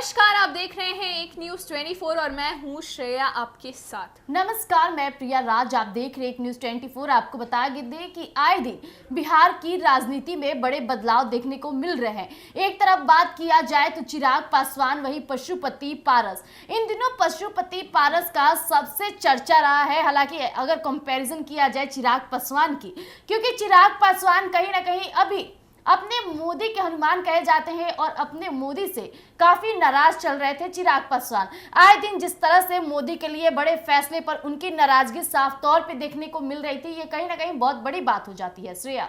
नमस्कार, आप देख रहे हैं एक न्यूज 24 और मैं हूं श्रेया आपके साथ। नमस्कार, मैं प्रिया राज, आप देख रहे हैं एक न्यूज 24। आपको बता दें कि आए दिन बिहार की राजनीति में बड़े बदलाव देखने को मिल रहे हैं। एक तरफ बात किया जाए तो चिराग पासवान, वही पशुपति पारस। इन दिनों पशुपति पारस का सबसे चर्चा रहा है। हालांकि अगर कंपैरिजन किया जाए चिराग पासवान की, क्योंकि चिराग पासवान कहीं ना कहीं अभी अपने मोदी के हनुमान कहे जाते हैं और अपने मोदी से काफी नाराज चल रहे थे चिराग पासवान। आए दिन जिस तरह से मोदी के लिए बड़े फैसले पर उनकी नाराजगी साफ तौर पे देखने को मिल रही थी, ये कहीं ना कहीं बहुत बड़ी बात हो जाती है। श्रेया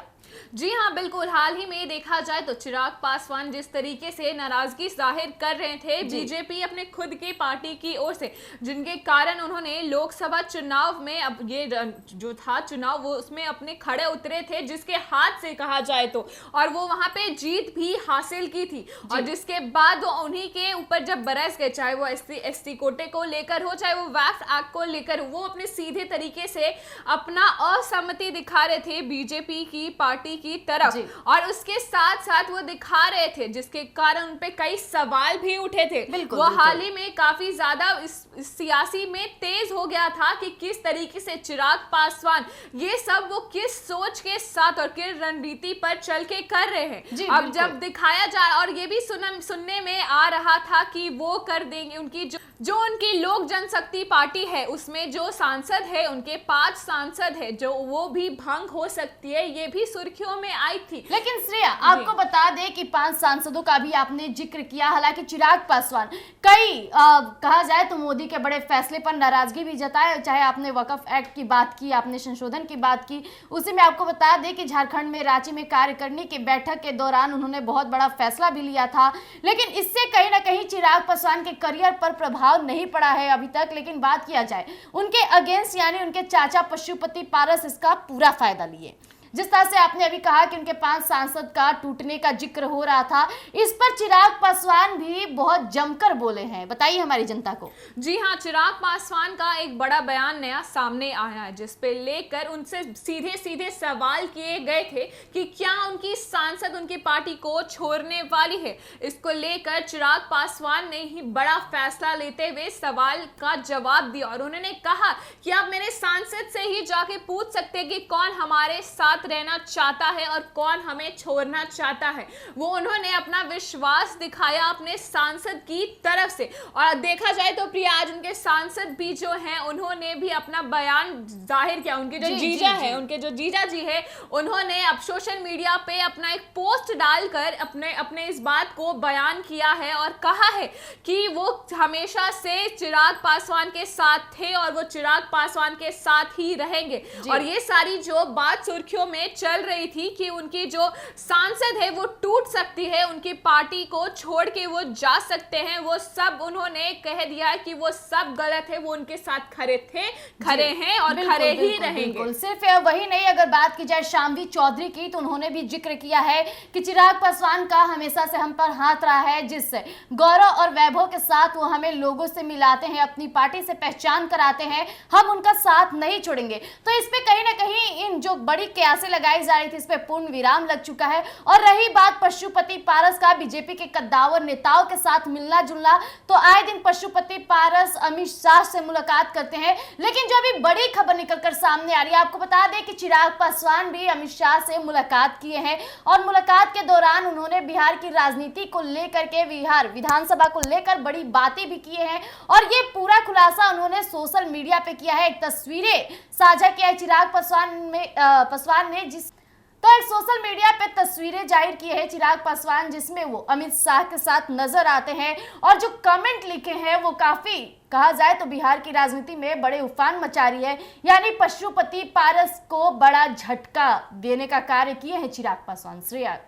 जी हाँ, बिल्कुल। हाल ही में देखा जाए तो चिराग पासवान जिस तरीके से नाराजगी जाहिर कर रहे थे बीजेपी अपने खुद की पार्टी की ओर से, जिनके कारण उन्होंने लोकसभा चुनाव में अब ये जो था चुनाव वो उसमें अपने खड़े उतरे थे, जिसके हाथ से कहा जाए तो, और वो वहां पे जीत भी हासिल की थी। और जिसके बाद वो उन्हीं के ऊपर जब बरस गए, चाहे वो एसटी कोटे को लेकर हो, चाहे वो वैक्स एक्ट को लेकर, वो अपने सीधे तरीके से अपना असहमति दिखा रहे थे बीजेपी की पार्टी की तरफ, और उसके साथ साथ वो दिखा रहे थे जिसके कारण उन पे कई सवाल भी उठे थे। वो हाल ही में काफी ज्यादा इस सियासी में तेज हो गया था कि किस तरीके से चिराग पासवान ये सब वो किस सोच के साथ और किस रणनीति पर चल के कर रहे हैं। अब जब दिखाया जा, और ये भी सुनने में आ रहा था कि वो कर देंगे, उनकी जो उनकी लोक जनशक्ति पार्टी है उसमें जो सांसद है, उनके 5 सांसद है, जो वो भी भंग हो सकती है, ये भी सुर्खियों में आई थी। लेकिन श्रेया आपको बता दें कि 5 सांसदों का भी आपने जिक्र किया। हालांकि चिराग पासवान कई कहा जाए तो मोदी के बड़े फैसले पर नाराजगी भी जताए, चाहे आपने वक्फ एक्ट की बात की, आपने संशोधन की बात की। उसी में आपको बता दें कि झारखंड में रांची में कार्यकारिणी की बैठक के दौरान उन्होंने बहुत बड़ा फैसला भी लिया था, लेकिन इससे कहीं ना कहीं चिराग पासवान के करियर पर प्रभाव नहीं पड़ा है अभी तक। लेकिन बात किया जाए उनके अगेंस्ट, यानी उनके चाचा पशुपति पारस इसका पूरा फायदा लिए। जिस तरह से आपने अभी कहा कि उनके 5 सांसद का टूटने का जिक्र हो रहा था, इस पर चिराग पासवान भी बहुत जमकर बोले हैं। बताइए हमारी जनता को। जी हाँ, चिराग पासवान का एक बड़ा बयान नया सामने आया है, जिस पे लेकर उनसे सीधे सीधे सवाल किए गए थे कि क्या उनकी सांसद उनकी पार्टी को छोड़ने वाली है। इसको लेकर चिराग पासवान ने ही बड़ा फैसला लेते हुए सवाल का जवाब दिया, और उन्होंने कहा कि आप मेरे सांसद से ही जाके पूछ सकते हैं कि कौन हमारे साथ रहना चाहता है और कौन हमें छोड़ना चाहता है। वो उन्होंने अपना विश्वास दिखाया अपने सांसद की तरफ से। और देखा जाए तो प्रिया, आज उनके सांसद भी जो हैं उन्होंने भी अपना बयान जाहिर किया। उनके जो जीजा है, उनके जो जीजा जी है, उन्होंने अब सोशल मीडिया पे अपना एक पोस्ट डालकर अपने इस बात को बयान किया है और कहा है कि वो हमेशा से चिराग पासवान के साथ थे और वो चिराग पासवान के साथ ही रहेंगे। और ये सारी जो बात सुर्खियों में चल रही थी कि उनकी जो सांसद है वो टूट सकती है, उनकी पार्टी को छोड़ के वो जा सकते हैं, वो सब उन्होंने कह दिया कि वो सब गलत है, वो उनके साथ खड़े थे, खड़े हैं और खड़े ही रहेंगे। सिर्फ वही नहीं, अगर बात की जाए शामवी चौधरी की, तो उन्होंने भी जिक्र किया है कि चिराग पासवान का हमेशा से हम पर हाथ रहा है, जिससे गौरव और वैभव के साथ वो हमें लोगों से मिलाते हैं, अपनी पार्टी से पहचान कराते हैं, हम उनका साथ नहीं छोड़ेंगे। तो इस पे कहीं ना कहीं इन जो बड़ी कयासें लगाई जा रही थी, इस पे पूर्ण विराम लग चुका है। और रही बात पशुपति पारस का, बीजेपी के कद्दावर नेताओं के साथ मिलना जुलना, तो आए दिन पशुपति पारस अमित शाह से मुलाकात करते हैं। लेकिन जो अभी बड़ी खबर निकलकर सामने आ रही है, आपको बता दें कि चिराग पासवान भी अमित शाह से मुलाकात किए हैं, और मुलाकात के दौरान उन्होंने बिहार की राजनीति को लेकर के, बिहार विधानसभा को लेकर बड़ी बातें भी किए हैं। और ये पूरा खुलासा उन्होंने सोशल मीडिया पे किया है, एक तस्वीरें साझा किया है चिराग पासवान ने तो एक सोशल मीडिया पे तस्वीरें जाहिर की है चिराग पासवान, जिसमें वो अमित शाह के साथ नजर आते हैं। और जो कमेंट लिखे हैं वो काफी, कहा जाए तो बिहार की राजनीति में बड़े उफान मचा रही है, यानी पशुपति पारस को बड़ा झटका देने का कार्य किए हैं चिराग पासवान। श्रेया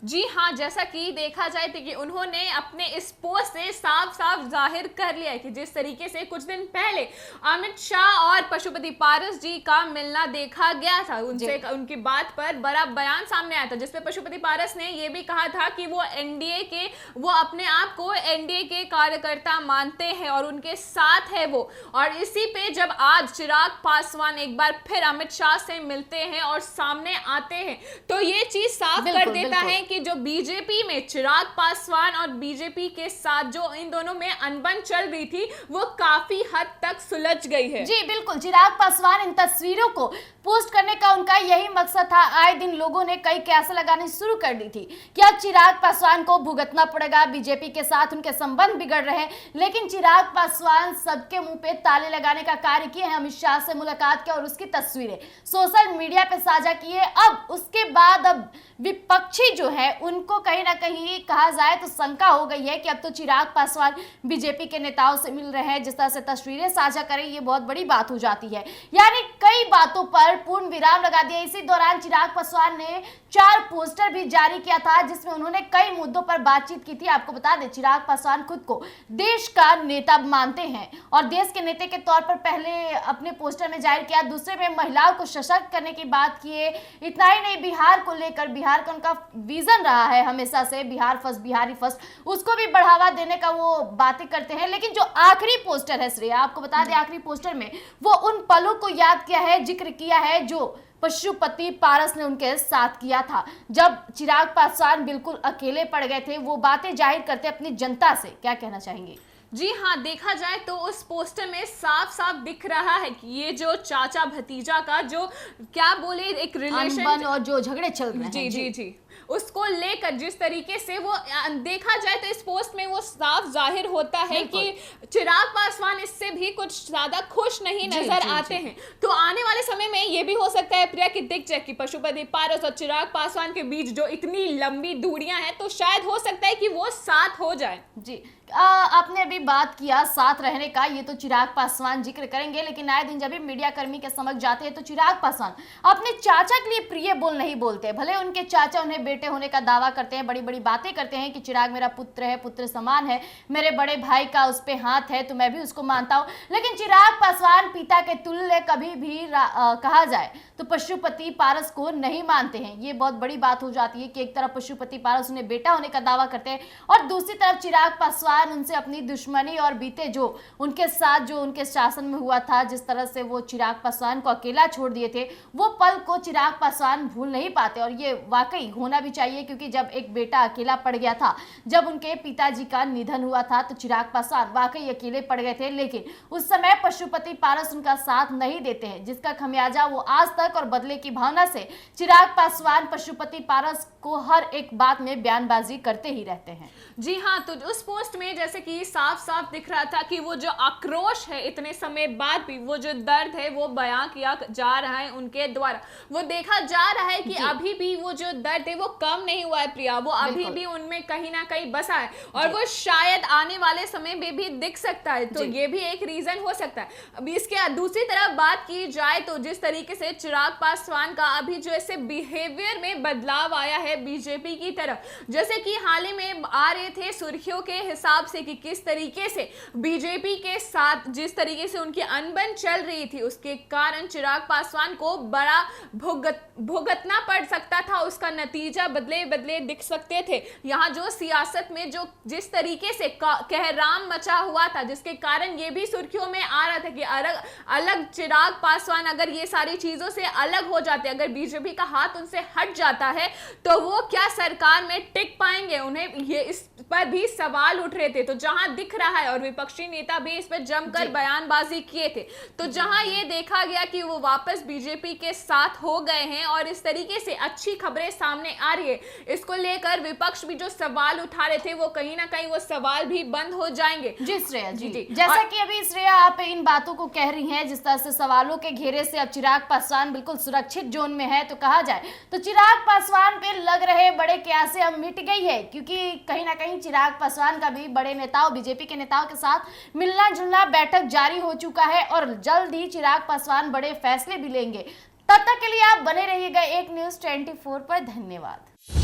जी हाँ, जैसा कि देखा जाए तो कि उन्होंने अपने इस पोस्ट से साफ साफ जाहिर कर लिया है कि जिस तरीके से कुछ दिन पहले अमित शाह और पशुपति पारस जी का मिलना देखा गया था, उनसे उनकी बात पर बड़ा बयान सामने आया था, जिसपे पशुपति पारस ने यह भी कहा था कि वो अपने आप को एनडीए के कार्यकर्ता मानते हैं और उनके साथ है वो। और इसी पे जब आज चिराग पासवान एक बार फिर अमित शाह से मिलते हैं और सामने आते हैं, तो ये चीज साफ कर देता है कि कि जो बीजेपी में चिराग पासवान और बीजेपी के साथ जो इन दोनों में अनबन चल रही थी वो काफी हद तक सुलझ गई है। जी बिल्कुल, चिराग पासवान इन तस्वीरों को पोस्ट करने का उनका यही मकसद था। आए दिन लोगों ने कई कैसे लगानी शुरू कर दी थी कि अब चिराग पासवान को भुगतना पड़ेगा, बीजेपी के साथ उनके संबंध बिगड़ रहे हैं। लेकिन चिराग पासवान सबके मुंह पे ताले लगाने का कार्य किए हैं। अमित शाह से मुलाकात किया और उसकी तस्वीरें सोशल मीडिया पे साझा की है। अब उसके बाद अब विपक्षी जो है उनको कहीं ना कहीं कहा जाए तो शंका हो गई है कि अब तो चिराग पासवान बीजेपी के नेताओं से मिल रहे हैं, जिस तरह से तस्वीरें साझा करें ये बहुत बड़ी बात हो जाती है। यानी कई बातों पर पूर्ण विराम लगा दिया। इसी दौरान चिराग पासवान ने 4 पोस्टर भी जारी किया था जिसमें उन्होंने कई मुद्दों पर बातचीत की थी। आपको बता दें, चिराग पासवान खुद को देश का नेता मानते हैं और देश के नेता के तौर पर पहले अपने पोस्टर में जाहिर किया, दूसरे में महिलाओं को सशक्त करने की बात की है। इतना ही नहीं, बिहार को लेकर, बिहार का उनका विजन रहा है हमेशा से, बिहार फर्स्ट, बिहारी फर्स्ट, उसको भी बढ़ावा देने का वो बातें करते हैं। लेकिन जो आखिरी पोस्टर है श्रेया, आपको बता दें आखिरी पोस्टर में वो उन पलों को याद किया है, जिक्र किया है जो पशुपति पारस ने उनके साथ किया था जब चिराग पासवान बिल्कुल अकेले पड़ गए थे। वो बातें जाहिर करते अपनी जनता से, क्या कहना चाहेंगे? जी हाँ, देखा जाए तो उस पोस्टर में साफ साफ दिख रहा है कि ये जो चाचा भतीजा का जो क्या बोले एक रिलेशन और जो झगड़े चल रहे हैं, जी जी जी, उसको लेकर जिस तरीके से वो देखा जाए तो इस पोस्ट में वो साफ जाहिर होता है कि चिराग पासवान इससे भी कुछ ज्यादा खुश नहीं नजर आते हैं। तो आने वाले समय में ये भी हो सकता है प्रिया कि दिख जाए कि पशुपति पारस और चिराग पासवान के बीच जो इतनी लंबी दूरियां हैं तो शायद हो सकता है कि वो साथ हो जाए। जी आपने अभी बात किया साथ रहने का, ये तो चिराग पासवान जिक्र करेंगे, लेकिन आए दिन जब भी मीडिया कर्मी के समक्ष जाते हैं तो चिराग पासवान अपने चाचा के लिए प्रिय बोल नहीं बोलते। भले उनके चाचा उन्हें बेटे होने का दावा करते हैं, बड़ी बड़ी बातें करते हैं कि चिराग मेरा पुत्र है, पुत्र समान है, मेरे बड़े भाई का उस पे हाथ है तो मैं भी उसको मानता हूं। लेकिन चिराग पासवान पिता के तुल्य कभी भी कहा जाए तो पशुपति पारस को नहीं मानते हैं। ये बहुत बड़ी बात हो जाती है कि एक तरफ पशुपति पारस उन्हें बेटा होने का दावा करते हैं और दूसरी तरफ चिराग पासवान उनसे अपनी दुश्मनी और बीते जो उनके साथ जो उनके शासन में हुआ था, जिस तरह से वो चिराग पासवान को अकेला छोड़ दिए थे, वो पल को चिराग पासवान भूल नहीं पाते। और ये वाकई होना भी चाहिए क्योंकि जब एक बेटा अकेला पड़ गया था, जब उनके पिताजी का निधन हुआ था तो चिराग पासवान वाकई अकेले पड़ गए थे। लेकिन उस समय पशुपति पारस उनका साथ नहीं देते हैं, जिसका खमियाजा वो आज तक और बदले की भावना से चिराग पासवान पशुपति पारस को हर एक बात में बयानबाजी करते ही रहते हैं। जी हाँ, तो उस पोस्ट में जैसे कि साफ साफ दिख रहा था कि वो जो आक्रोश है इतने समय बाद भी, वो जो दर्द है वो बयां किया जा रहा है उनके द्वारा। वो देखा जा रहा है कि अभी भी वो जो दर्द है वो कम नहीं हुआ है प्रिया, वो अभी भी उनमें कहीं ना कहीं बसा है और वो शायद आने वाले समय में भी दिख सकता है। तो ये भी एक रीजन हो सकता है। अभी इसके दूसरी तरफ बात की जाए तो जिस तरीके से चिराग पासवान का अभी जो ऐसे बिहेवियर में बदलाव आया है बीजेपी की तरफ, जैसे कि हाल ही में आ रहे थे सुर्खियों के हिसाब से कि किस तरीके से बीजेपी के साथ जिस तरीके से उनकी अनबन चल रही थी उसके कारण चिराग पासवान को बड़ा भुगतना पड़ सकता था, उसका नतीजा बदले बदले दिख सकते थे। यहाँ जो सियासत में जो जिस तरीके से कहराम मचा हुआ था, जिसके कारण ये भी सुर्खियों में आ रहा था कि अलग चिराग पासवान अगर ये सारी चीजों से अलग हो जाते, अगर बीजेपी का हाथ उनसे हट जाता है तो वो क्या सरकार में टिक पाएंगे, उन्हें ये इस पर भी सवाल उठ रहे थे। तो जहां दिख रहा है और विपक्षी नेता भी इस पर जमकर बयानबाजी किए थे, तो जहां ये देखा गया कि वो वापस बीजेपी के साथ हो गए हैं और इस तरीके से अच्छी खबरें सामने आ रही है, इसको लेकर विपक्ष भी जो सवाल उठा रहे थे वो कहीं ना कहीं वो सवाल भी बंद हो जाएंगे। जी श्रेया जी, जैसा कि अभी श्रेया आप इन बातों को कह रही हैं, जिस तरह से सवालों के घेरे से अब चिराग पासवान बिल्कुल सुरक्षित जोन में है, तो कहा जाए तो चिराग पासवान पे लग रहे बड़े क्यासे अब मिट गई है, क्योंकि कहीं ना कहीं चिराग पासवान का भी बड़े नेताओं बीजेपी के नेताओं के साथ मिलना जुलना बैठक जारी हो चुका है और जल्द ही चिराग पासवान बड़े फैसले भी लेंगे। तब तक के लिए आप बने रहिएगा एक न्यूज़ 24 पर। धन्यवाद।